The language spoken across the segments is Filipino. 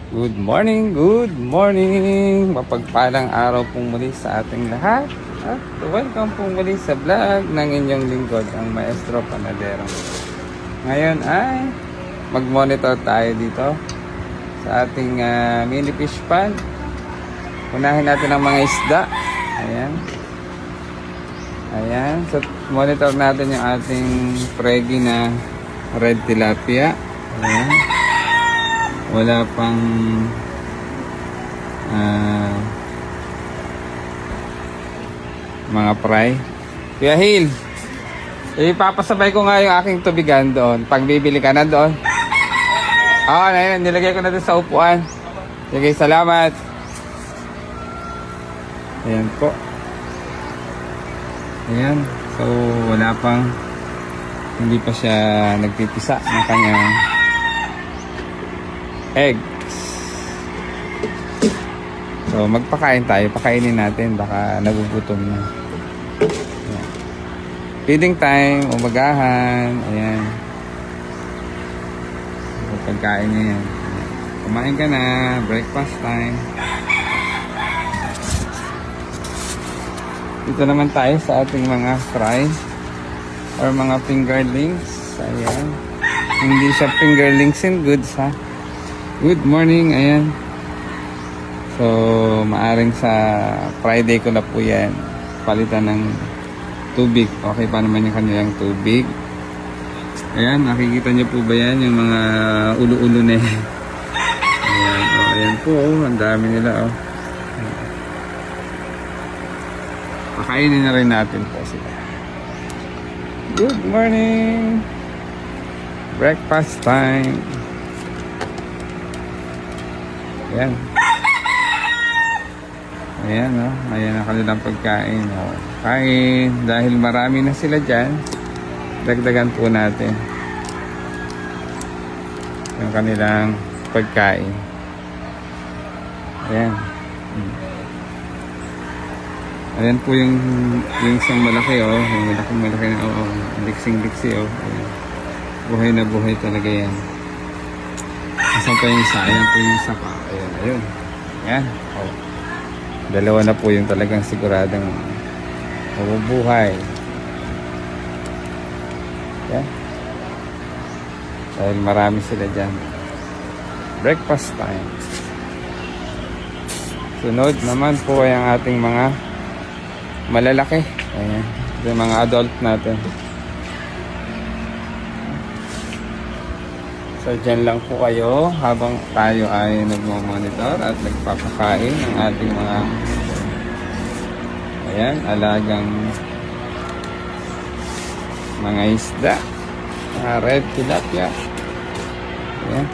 Good morning, good morning! Mapagpalang araw pong muli sa ating lahat. At welcome pong muli sa vlog ng inyong lingkod, ang Maestro Panadero. Ngayon ay mag-monitor tayo dito sa ating mini fish pond. Unahin natin ang mga isda. Ayan. Ayan. So, monitor natin yung ating pregi na red tilapia. Ayan. Wala pang mga fry. Kuya Hil, ipapasabay ko nga yung aking tubigan doon. Pag bibili ka na doon. Na nilagay ko na doon sa upuan. Sige, salamat. Ayan po. Ayan. So, wala pang, hindi pa siya nagpipisa ng kanyang eggs. So magpakain tayo, pakainin natin, baka nagugutom na. Ayan. Feeding time, umagahan. Ayan. So, pagkain niya yan. Kumain ka na, breakfast time. Dito naman tayo sa ating mga fries or mga fingerlings. Ayan. Hindi siya fingerlings and goods, ha. Good morning, ayan. So, maaring sa Friday ko na po yan palitan ng tubig. Okay pa naman yung kanilang tubig. Ayan, nakikita niyo po ba yan? Yung mga ulo-ulo na yan. Ayan, ayan po, ang dami nila, Pakainin na rin natin po sila. Good morning! Breakfast time! Ayan. Ayan, ayan ang kanilang pagkain. Kain. Dahil marami na sila dyan, dagdagan po natin yung kanilang pagkain. Ayan. Ayan po yung isang malaki, yung malaki na, liksing-liksi, Ayan. Buhay na buhay talaga yan. Asan pa yung isa? Ayan po yung isa pa. Ayun. Ayan. Dalawa na po yung talagang siguradong mabubuhay. Ayan. Dahil marami sila dyan. Breakfast time. Sunod naman po ay ang ating mga malalaki. Ayan. Yung mga adult natin. So, dyan lang po kayo habang tayo ay nagmamonitor at nagpapakain ng ating alagang mga isda. Mga red tilapia. Ayan.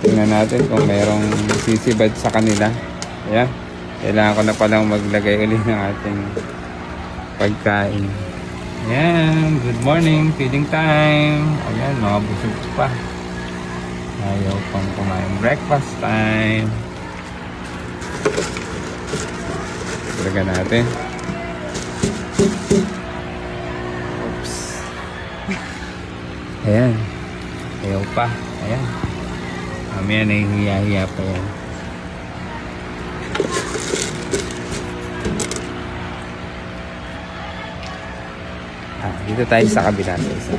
Tingnan natin kung mayroong sisibad sa kanila. Ayan. Kailangan ko na palang maglagay ulit ng ating pagkain. Ayan, good morning, feeding time. Ayan, mga busog pa. Ayaw pang kumain, breakfast time. Talaga natin. Oops. Ayan, ayaw pa. Ayan. Mamaya nahihiya-hiya pa yan. Dito tayo sa kabila sa isa.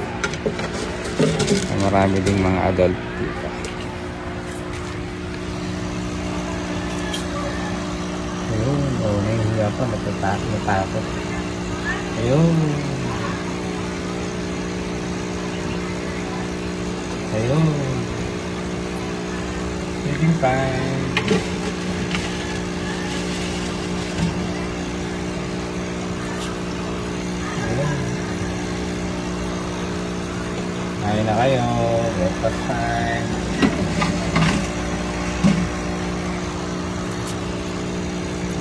Marami ding mga adult dito. Ayun, nahihiya pa, natakot. Ayun. Ayun. Feeding time. Kain na kayo, breakfast time.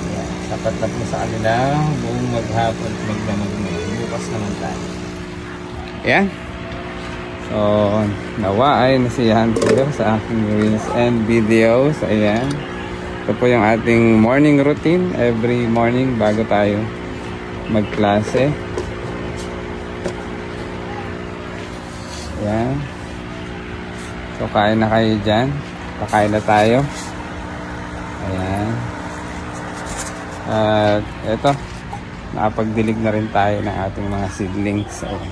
Ayan, sapat na po sa kanila buong maghapon at magdamag ngayon. Bukas naman tayo. Ayan. So, nawa ay nasiyahan po sa aking reels and videos. Ayan. Ito po yung ating morning routine. Every morning bago tayo magklase. Ayan. So, So, kain na kayo dyan. Kakain na tayo. Ayan. At eto, nakapagdilig na rin tayo ng ating mga seedlings. Ayan.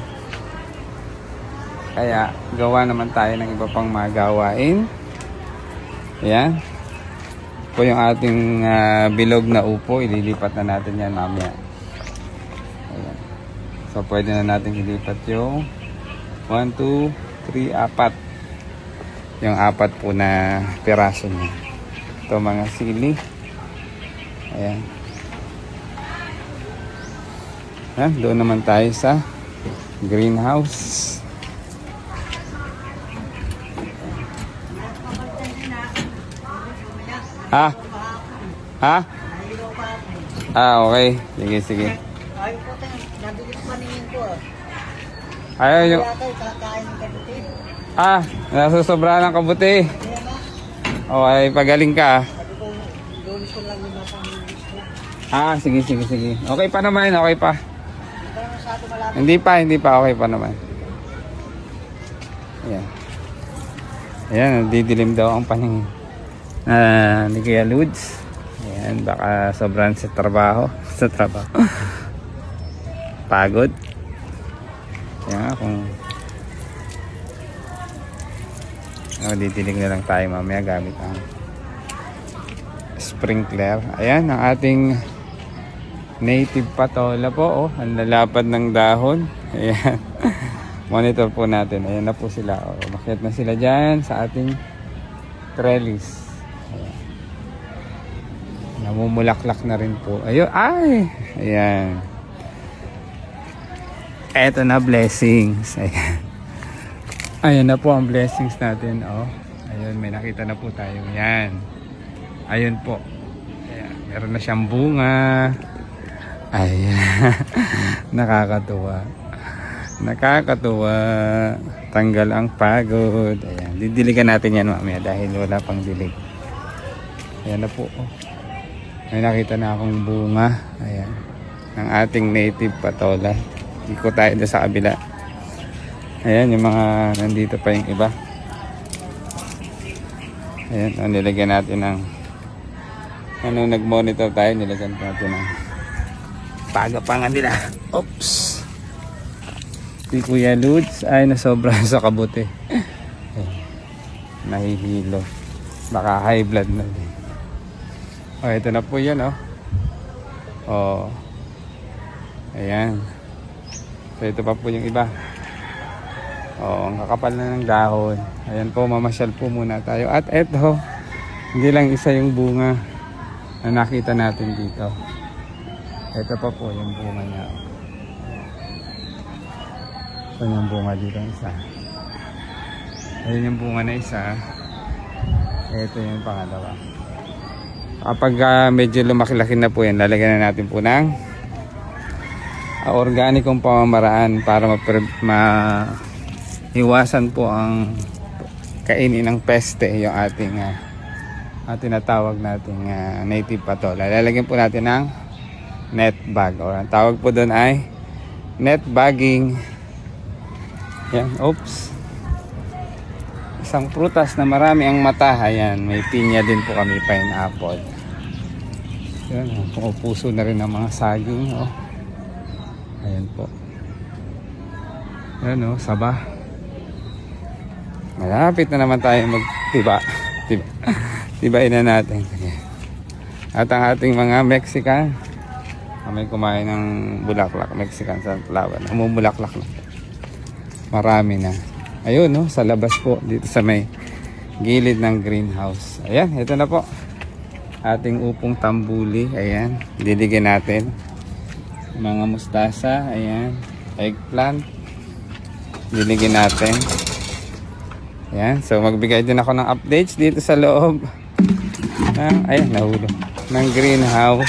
Kaya, gawa naman tayo ng iba pang mga gawain. Ayan. Po yung ating bilog na upo, ililipat na natin yan mamaya. Ayan. So, pwede na natin ilipat yung 1, 2, 3, 4. Yung 4 po na piraso niya. Ito mga sili. Ayan. Doon naman tayo sa greenhouse. Ha? Okay. Sige, sige. Ay po tayo, nabilis paningin ko Ayaw yung... Kaya tayo, kakain ng kabuti. Nasusobra ng kabuti. Okay, pagaling ka. Sabi ko, doon ko lang yung napangingis ko. Sige, sige, sige. Okay pa naman, okay pa. Hindi pa masyado malapit. Hindi pa, okay pa naman. Ayan. Ayan, didilim daw ang paningin. Ni Kuya Ludes. Ayan, baka sobrang sa trabaho. Pagod. Ayan, kung didilig na lang tayo mamaya gamit ang sprinkler. Ayan, ang ating native patola po. Ang lalapad ng dahon. Ayan. Monitor po natin. Ayan na po sila. Makiat na sila dyan sa ating trellis. Ayan. Namumulaklak na rin po. Ayun. Ayan. Eto na, blessings. Ayan. Ayan na po ang blessings natin. Ayun, may nakita na po tayo. Ayan. Ayun po. Ayan. Meron na siyang bunga. Ayan. Nakakatuwa. Tanggal ang pagod. Ayan. Didiligan natin yan mamaya dahil wala pang dilig. Ayan na po. May nakita na akong bunga. Ayan. Ng ating native patola. Iko tayo doon sa kabila. Ayan, yung mga nandito pa yung iba. Ayan, nilagyan natin ng nag-monitor tayo, nilagyan natin ng pagapangan nila. Oops! Si Kuya Ludes ay nasobra sa kabuti. Nahihilo. Baka high blood na din. Ito na po yan, ayan. So, ito pa po yung iba. Ang kakapal na ng dahon. Ayan po, mamasyal po muna tayo. At eto, hindi lang isa yung bunga na nakita natin dito. Ito pa po yung bunga niya. Ito yung bunga dito isa. Ayun yung bunga na isa. Ito yung pangalawa. Kapag medyo lumaki-laki na po yan, lalagyan na natin po ng organikong pamamaraan para iwasan po ang kainin ng peste, yung ating tinatawag nating native patola. Lalagyan po natin ng net bag, or ang tawag po doon ay net bagging. Yan, oops. Isang prutas na marami ang mata. Ayan, may pinya din po kami, pineapple. Yan, pumupuso na rin ang mga saging. Ayan po. Ayan, saba. Malapit na naman tayo magtiba. Tibain na natin. At ang ating mga Mexican, may kumain ng bulaklak, Mexican sunflower. Namumulaklak na. Marami na. Ayun, sa labas po, dito sa may gilid ng greenhouse. Ayan, ito na po. Ating upong tambuli. Ayan, diligyan natin. Mga mustasa. Ayan, eggplant. Diligyan natin. Ayan, so magbigay din ako ng updates dito sa loob. Ayan, nahulog. Ng greenhouse.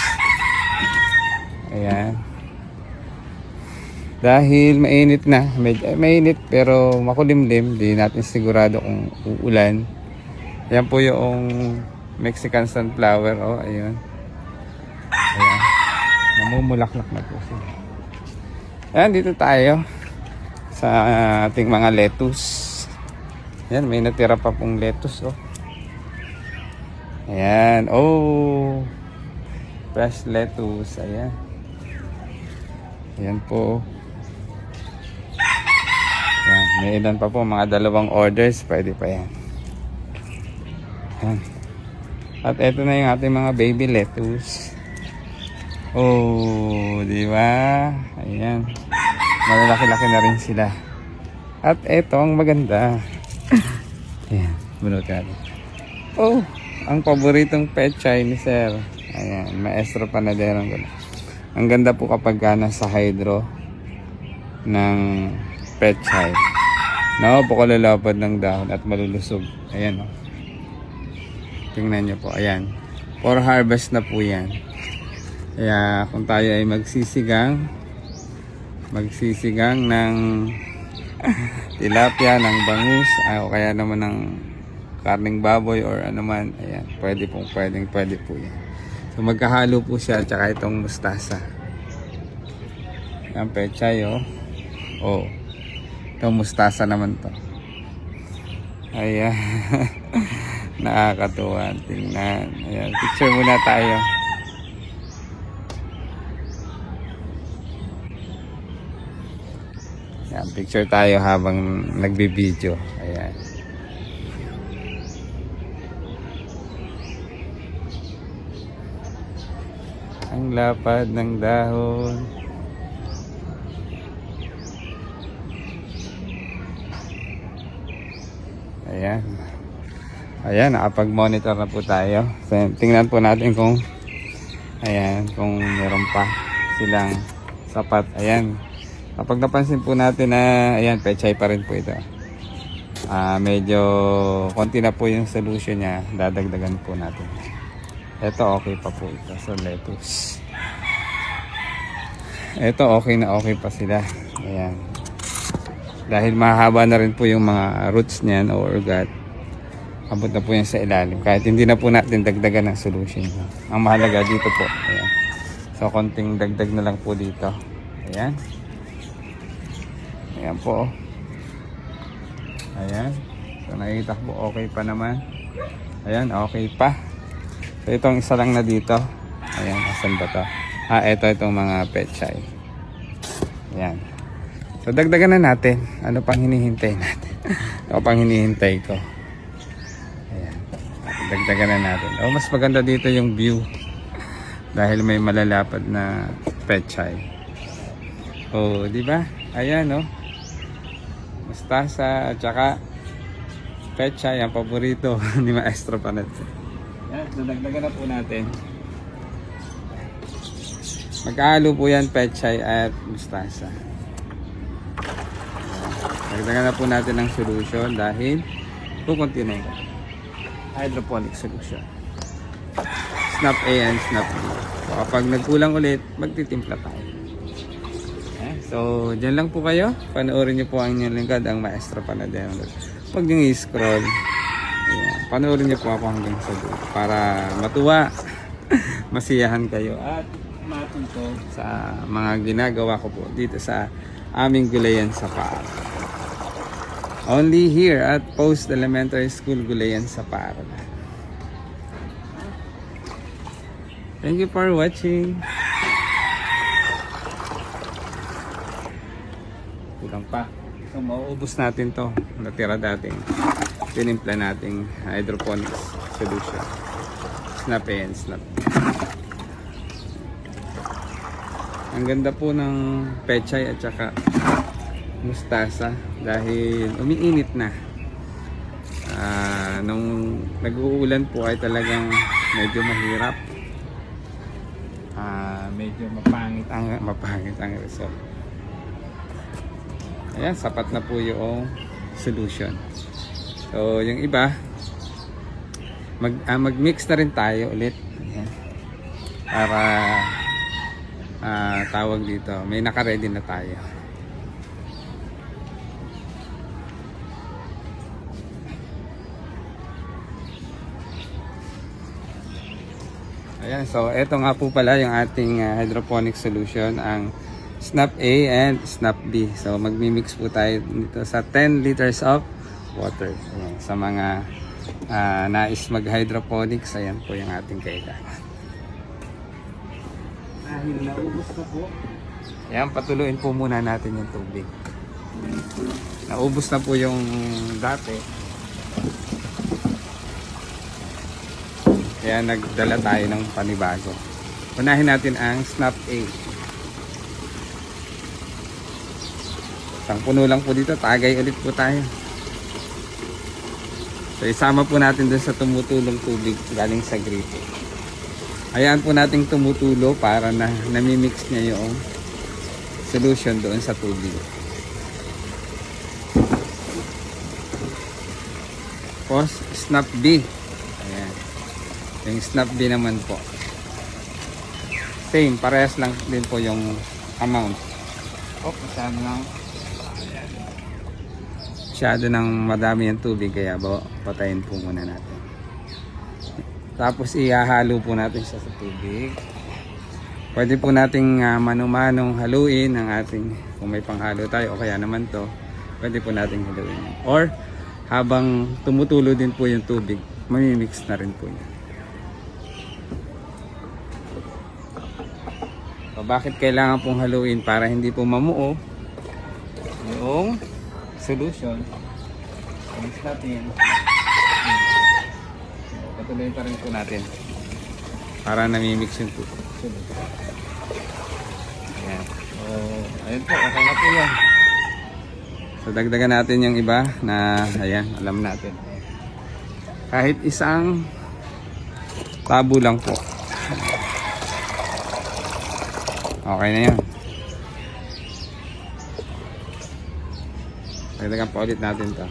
Ayan. Dahil mainit na, mainit pero makulimlim, di natin sigurado kung uulan. Ayan po yung Mexican sunflower, ayun. Ayan. Namumulaklak na po sila. Ayan, dito tayo sa ating mga lettuce. Yan, may natira pa pong lettuce, oh. Ayan, oh. Fresh lettuce, ayan. Ayan po. Ayan, may ilan pa po, mga 2 orders, pwede pa yan. Ayan. At eto na yung ating mga baby lettuce. Oh, di ba? Ayan. Malalaki-laki na rin sila. At eto ang maganda. Ayan, bunot natin. Oh, ang paboritong pechay ni Sir. Ayan, maestro panadero. Ang ganda po kapag nasa hydro ng pechay. Napakalalapad ng dahon at malulusog. Ayan, oh. Tingnan nyo po, ayan. For harvest na po yan. Kaya kung tayo ay magsisigang ng tilapia, ng bangus, o kaya naman ng karning baboy or ano man, ayan, pwede po yan. So magkahalo po siya at saka itong mustasa. Ayan, pechay, oh. Oh, itong mustasa naman to. Ayan. Nakakatuwa, tingnan. Ayan, picture muna tayo. Ayan, picture tayo habang nagbi-video. Ayan. Ang lapad ng dahon. Ayan. Ayan, nakapag-monitor na po tayo. So, tingnan po natin kung kung meron pa silang sapat. Ayan. Kapag napansin po natin na ayan, pechay pa rin po ito. Medyo konti na po yung solution niya, dadagdagan po natin. Ito okay pa po ito. So lettuce. Ito okay pa sila. Ayan. Dahil mahaba na rin po yung mga roots niyan o ugat. Abot na po yan sa ilalim. Kahit hindi na po natin dagdagan ng solution. Ang mahalaga dito po. Ayan. So konting dagdag na lang po dito. Ayan. Ayan po. Ayan. So nakikita po okay pa naman. Ayan, okay pa. So itong isa lang na dito. Ayan, asan ba to? Itong mga pechay. Ayan. So dagdagan na natin. Ano pang hinihintay natin? Ano pang hinihintay ko? Ayan. Dagdagan na natin. Mas maganda dito yung view. Dahil may malalapad na pechay. Di ba? Ayan, mustasa at saka pechay, ang paborito ni Maestro Panadero. Yan, so dagdagan na po natin. Magkahalo po yan, pechay at mustasa. Dagdagan na po natin ng solution dahil kukunti na yun. Hydroponic solution. Snap A and Snap B. So kapag nagkulang ulit, magtitimpla tayo. So, dyan lang po kayo. Panoorin nyo po ang inyong lingkod, ang Maestro Panadero. Huwag nyo i-scroll. Ayan. Panoorin nyo po ako hanggang sa dulo para matuwa, masiyahan kayo at matuto sa mga ginagawa ko po dito sa aming Gulayan sa Paaralan. Only here at Post Elementary School, Gulayan sa Paaralan. Thank you for watching. Kulang pa. So mauubos natin to. Natira dating tinimpla nating hydroponics solution. Snap A and Snap B. Ang ganda po ng pechay at saka mustasa dahil umiinit na. Nung nag-uulan po ay talagang medyo mahirap. Medyo mapangit ang result. Ayan, sapat na po yung solution. So, yung iba, mag-mix na rin tayo ulit. Ayan. Para tawag dito, may naka-ready na tayo. Ayan, so eto nga po pala yung ating hydroponic solution, ang Snap A and Snap B. So magmi-mix po tayo dito sa 10 liters of water. Ayan. Sa mga nais mag-hydroponics, ayan po yung ating kailangan. Dahil naubos na po, ayan, patuluin po muna natin yung tubig. Naubos na po yung dati. Kaya nagdala tayo ng panibago. Unahin natin ang Snap A. Isang puno lang po dito, tagay ulit po tayo. So isama po natin dun sa tumutulong tubig galing sa gripo. Hayaan po nating tumutulo para na namimix niya yung solution doon sa tubig. Tapos Snap B. Ayan. Yung Snap B naman po. Same, parehas lang din po yung amount. Masyado nang madami yung tubig kaya patayin po muna natin. Tapos ihahalo po natin siya sa tubig. Pwede po nating mano-manong haluin ang ating, kung may panghalo tayo o kaya naman to, pwede po nating haluin. Or habang tumutulo din po yung tubig, mamimix na rin po yan. So, bakit kailangan pong haluin? Para hindi po mamuo yung solution. Mix natin. Patuloy pa rin po natin para namimix yung tubig. Ayan. So, ayun po, okay na po yan. So dagdagan natin yung iba na ayan, alam natin. Kahit isang tabo lang po. Okay na yan. Dagdagan pa ulit natin to.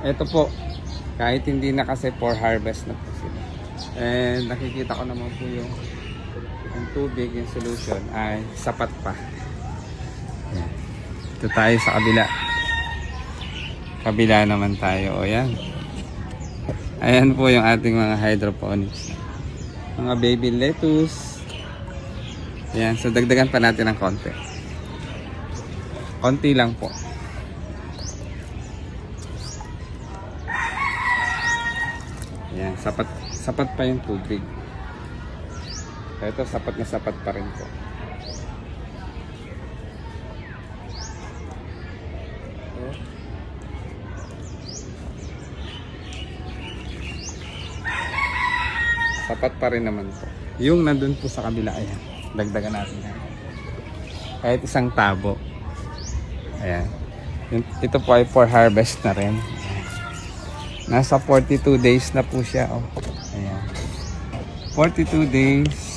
Ito po, kahit hindi na kasi for harvest na po sila. And nakikita ko naman po yung tubig, yung solution ay sapat pa. Ayan. Ito tayo sa kabila. Kabila naman tayo. O yan. Ayan po yung ating mga hydroponics. Mga baby lettuce. Ayan. So dagdagan pa natin ng konti. Konti lang po. Ayan. Sapat pa yung tubig. Ito, sapat na sapat pa rin po. Sapat pa rin naman po. Yung nandun po sa kabila, ayan. Dagdagan natin yan. Kahit isang tabo. Ayan. Ito po ay for harvest na rin. Nasa 42 days na po siya. Oh. Ayan. 42 days.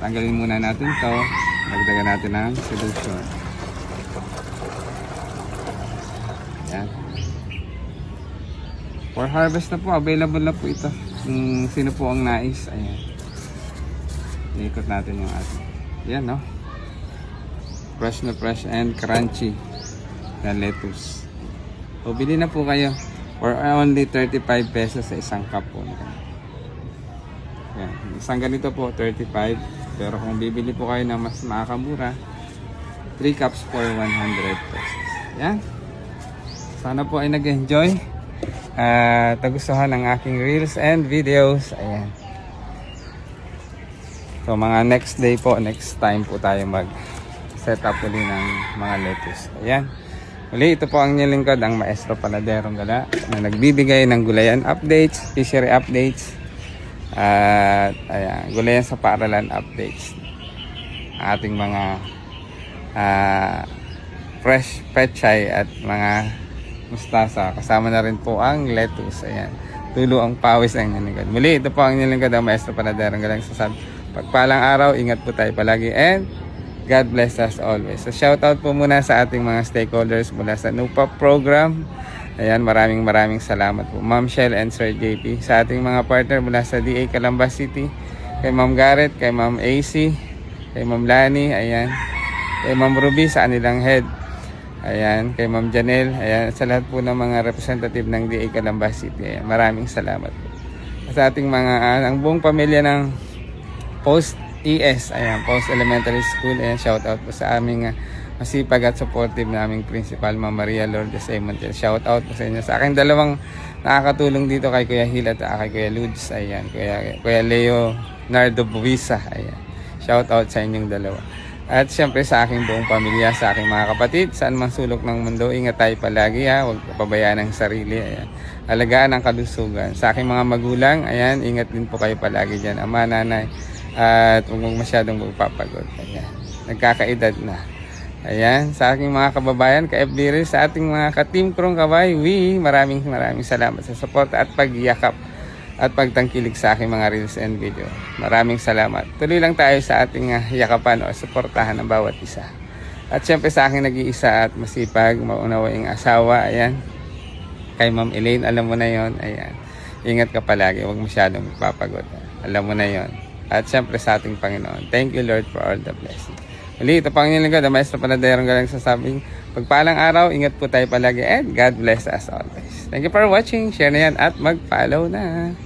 Tanggalin muna natin to. Dagdagan natin ang solution. Ayan. For harvest na po. Available na po ito. Sino po ang nais. Ayan. Iikot natin yung ating. Ayan, no? Fresh na fresh and crunchy na lettuce. So, bili na po kayo. For only 35 pesos sa isang cup po. Ayan. Isang ganito po, 35. Pero kung bibili po kayo ng mas makakamura, 3 cups for 100 pesos. Yan. Sana po ay nag-enjoy at nagustuhan ang aking reels and videos. Ayan. So mga next day po, next time po tayo mag-set up ulit ng mga lettuce. Ayan. Uli, ito po ang nilingkod, ang Maestro Panaderong Gala na nagbibigay ng gulayan updates, fishery updates, at ayan, gulayan sa paaralan updates. Ating mga fresh pechay at mga mustasa. Kasama na rin po ang lettuce. Ayan. Tulo ang pawis ang nilingkod. Muli, ito po ang nilingkod, ang Maestro Panaderong Gala. Pagpalang araw, ingat po tayo palagi and God bless us always. So shoutout po muna sa ating mga stakeholders mula sa NUPA program. Ayan, maraming salamat po Ma'am Shell and Sir JP. Sa ating mga partner mula sa DA Calamba City, kay Ma'am Garrett, kay Ma'am AC, kay Ma'am Lani, ayan, kay Ma'am Ruby sa anilang head, ayan, kay Ma'am Janelle, ayan, sa lahat po ng mga representative ng DA Calamba City. Ayan, maraming salamat po. Sa ating mga, ang buong pamilya ng Post ES, ayan, Post Elementary School. Ayan, shout out po sa aming masipag at supportive naming principal, Ma'am Maria Lourdes A. Montiel. Shout out po sa inyo. Sa akin dalawang nakakatulong dito, kay Kuya Hil at kay Kuya Ludes. Ayan, Kuya Leo Nardo Buisa. Ayan, shout out sa inyong dalawa. At syempre sa aking buong pamilya, sa aking mga kapatid, saan man sulok ng mundo, ingat tayo palagi ha, huwag pabayaan ang sarili. Ayan, alagaan ang kalusugan. Sa aking mga magulang, ayan, ingat din po kayo palagi dyan, ama, nanay, at huwag masyadong magpapagod. Ayan, nagkakaedad na. Ayan, sa aking mga kababayan, ka-FB Reels, sa ating mga ka-Team Krong Kabay, maraming salamat sa support at pagyakap at pagtangkilik sa aking mga reels and video. Maraming salamat. Tuloy lang tayo sa ating yakapan o suportahan ng bawat isa. At syempre sa aking nag-iisa at masipag, maunawaing asawa, ayan, kay Ma'am Elaine, alam mo na yon. Ayan, ingat ka palagi, huwag masyadong magpapagod. Alam mo na yon. At syempre sa ating Panginoon, thank you Lord for all the blessings. Muli, ito Panginoon Lingkod, ang Maestro Panaderong galang sasabing, pagpalang araw, ingat po tayo palagi, and God bless us always. Thank you for watching, share na yan at mag-follow na.